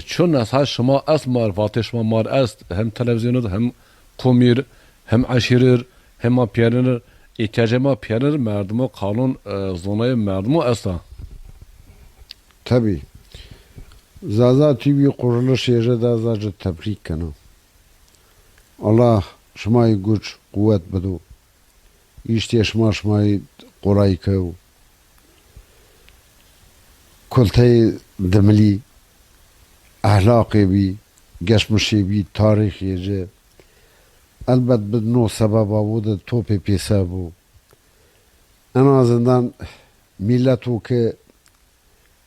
چون از شما از مار وقتی شما مار است هم تلویزیون هم komir hem aşirir hem piyanır ihtiyacıma piyanır merdumu kanun zonayı merdumu asla. Tabii. Zaza TV kuruluş yeri de zaten tebrik kanı. Allah şmayı güç, kuvvet bedu. İşte şmayı kolay kıv. Kultayı demli, ahlakı bi, geçmişi bi, tarihi ce. Elbet bir no sebeba bu da topi piyasa bu. En azından millet o ki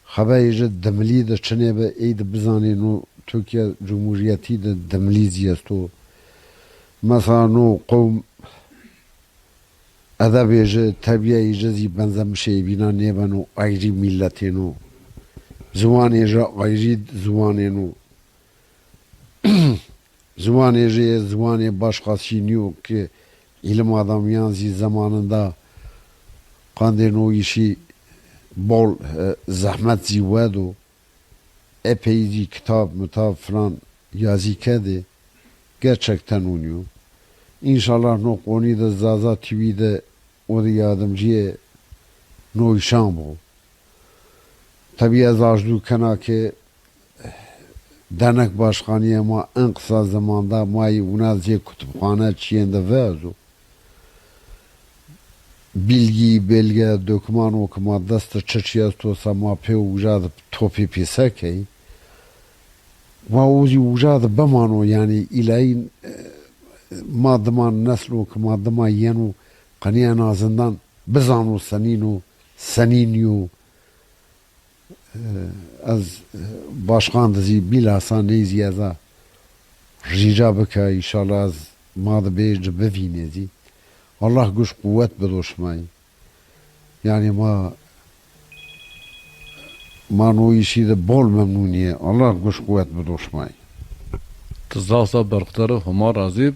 haberi demli de çene be eyd bizani no Türkiye Cumhuriyeti de demli ziyasto. Mesela no kavm ادبی طبیعی جزی بنظم شیبینا نیبانو غیری ملتینو زوانی جا غیری زوانینو زوانی جا زوانی başkasıyniyo ki ilim adamyan zi zamanında kandino işi bol zahmet zivedo epey zi kitap falan yazı kedi gerçekten oynuyor. İnşallah no koni de Zaza TV'de o da yardımcıya no işan bu. Tabii az arzu kana ki dernek başkanı ama en kısa zamanda mayi unazce kütüphane çiyende verdu. Bilgi, belge, doküman okuma dasta çeçiyasto sama pe ucadı topi pisakey. Ve ozi ucadı bamano yani ilayin madman neslu ki madma yenu kaniye nazından bizanu seninu az başkan dizi bilhassa neyzi yaza rica bika inşallah az madı beyci bevinezi Allah güç kuvvet bedoşmayı yani ma no işi de bol memnuniye Allah güç kuvvet bedoşmayı Tızlasa berktarı huma razib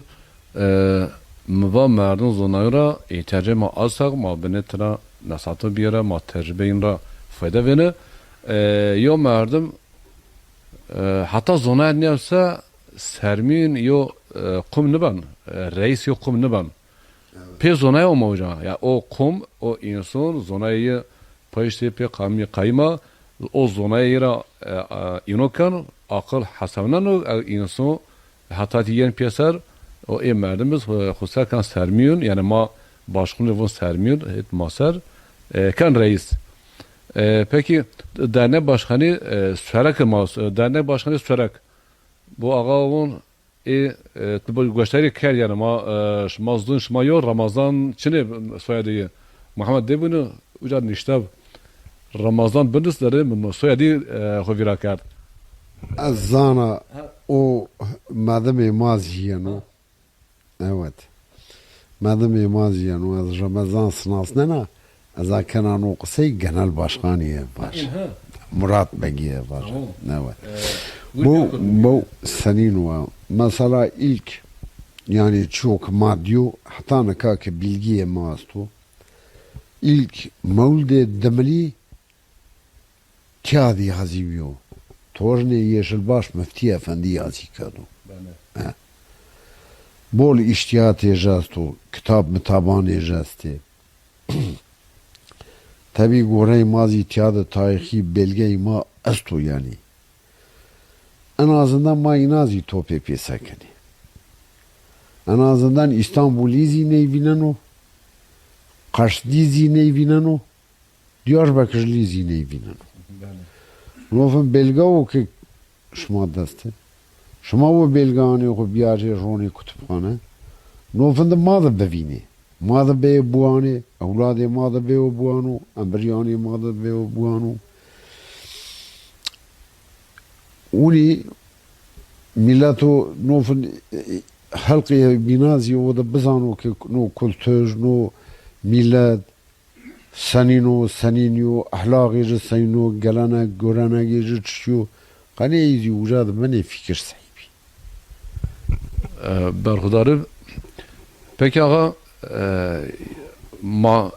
موا مردم زنای را احتیاج ما آسق ما بنترا نساتو بیاره ما تجربه این را فایده بینه یا مردم حتی زنای نیسته سرمین یا قم نبن رئیس یا قم نبن پی زنای او موجا یا او قم او انسان زنای پایشتی پی قایما او زنای را اینو کن akıl hasabından o insan hatta diyen piyasar o merdimiz hususen sermiyon yani ma başkanı von sermiyon et maser kan reis. Peki dernek başkanı Sürak dernek başkanı Sürak bu ağavun bu gösteri ker yani mazdun şma yo Ramazan çine soyadı Muhammed de bunu ucad niştab Ramazan bindisleri soyadı hovira kard. Az zana o madem maziyenu evet madem maziyenu az Ramazan sınavsına na az kanan o kısay genel başkanıya var Murat Begi'ye var evet bu senin var mesela ilk yani çok madyo hatta ne kadar ki bilgiye mazdu ilk mevlide demeli kâdi haziviyo Torne Yeşilbaş Müfti Efendi yazı kadu. Bol iştihat ejastu, kitap metaban ejasti. Tabi gorey mazi tiyadı tarihi belge ma estu yani. En azından ma inazi tope pesakeni. En azından İstanbulizi neyvineno, Karsdizi neyvineno, Diyarbakırlizi neyvineno. Nofın belge o ki şuma deste. Şuma o belgani o biyaje roni kütüphane. Nofın da madı bevini. Madı be buani, evladı madı be o buanu, embriyani madı be o buanu. Uni milleto nofın halkı binazi o da bizano ki no kültür no millet senino ahlakı ji senino gelene görene ji çiyo kane izi ucad beni fikir sahibi. Berhudarı peki ağa ma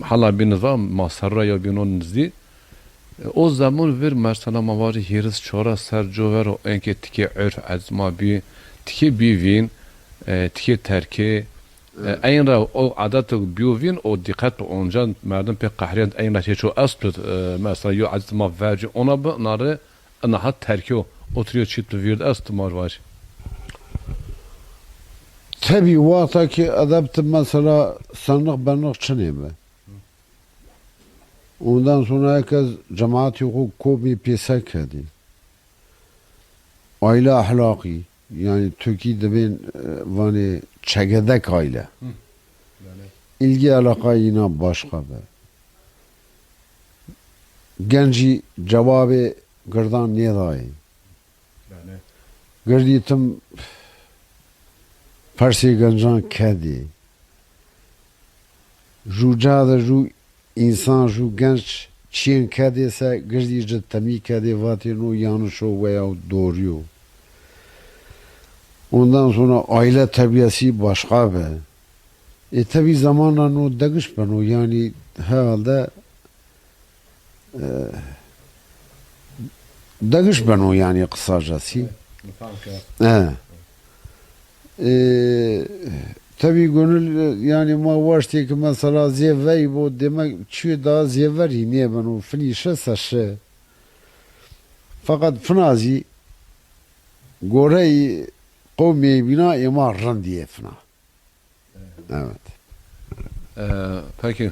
hala biniz var ma sarra ya binon nizdi O zaman ver mesela mavari hiriz çora serco ver o enke tiki örf azma bi tiki bivin tiki terki این را او عادت بیوین او دقت اونجا مردم به قهریان این را چه اصل مثلا یو عادت ما وجه اونا به ناره انها ترکیو oturuyor çift vurd است marvar. Tabii vaqta ki adaptı mesela sanık benlik çınıyım. Ondan sonra herkes cemaati hukuk komi piyasa kedi. Aile ahlaki yani Türkiye'de ben vani çekedek aile. İlgi alaka yine başka be. Genci cevabı gırdan niye dahi? Gırdiyetim Persi gencan kedi. Rucada ru insan ru genç çiğen kedi ise gırdiye temi kedi vatino yanlış o veya doğruyor. Ondan sonra aile terbiyesi başka be. Tabi zamanla o degış ben o yani herhalde degış ben o yani kısacası. Tabi gönül yani ma varştı ki mesela zevvey bu demek çiğ daha zevveri niye ben o finişe saçı. Fakat finazi goreyi kavmi bina ima randiye fina. Evet. Peki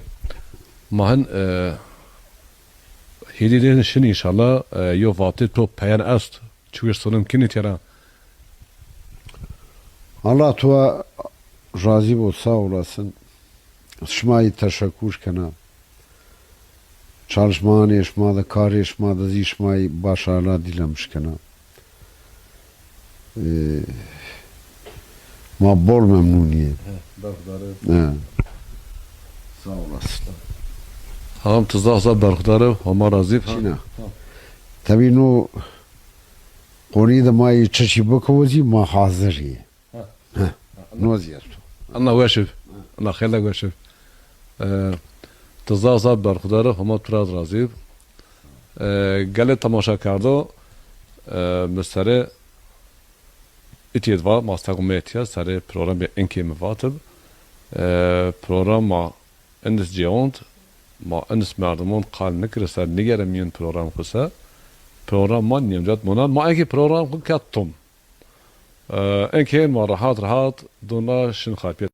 mahen hediyenin şimdi inşallah yo vati to peyan est çünkü sonum kinit yara. Allah tuğa razı ol sağ olasın. Şmayı teşekkür kena. Çalışmanı eşmada, kar eşmada zişmayı başarılar dilemiş kena. Ma bol memnuniyet. Sağ olasın. Ham tızahza berkdarı hama razif. Çina. Tabii no konuyu da ma çeşi bakıvacı ma hazır. نوزير أنا واشف أنا خيلا واشف تزازا برخداره هما تراز رازيب گله تماشا کرده مستره اتیاد و ماستقومیتیا سر پروگرام انکی مفاتب پروگرام ما اندس جیاند ما اندس مردمان قال نکره سر نگره میان پروگرام خسا پروگرام ما نیمجات منان ما اینکه پروگرام خود کتم انکه ما راحت دونا شن خاطر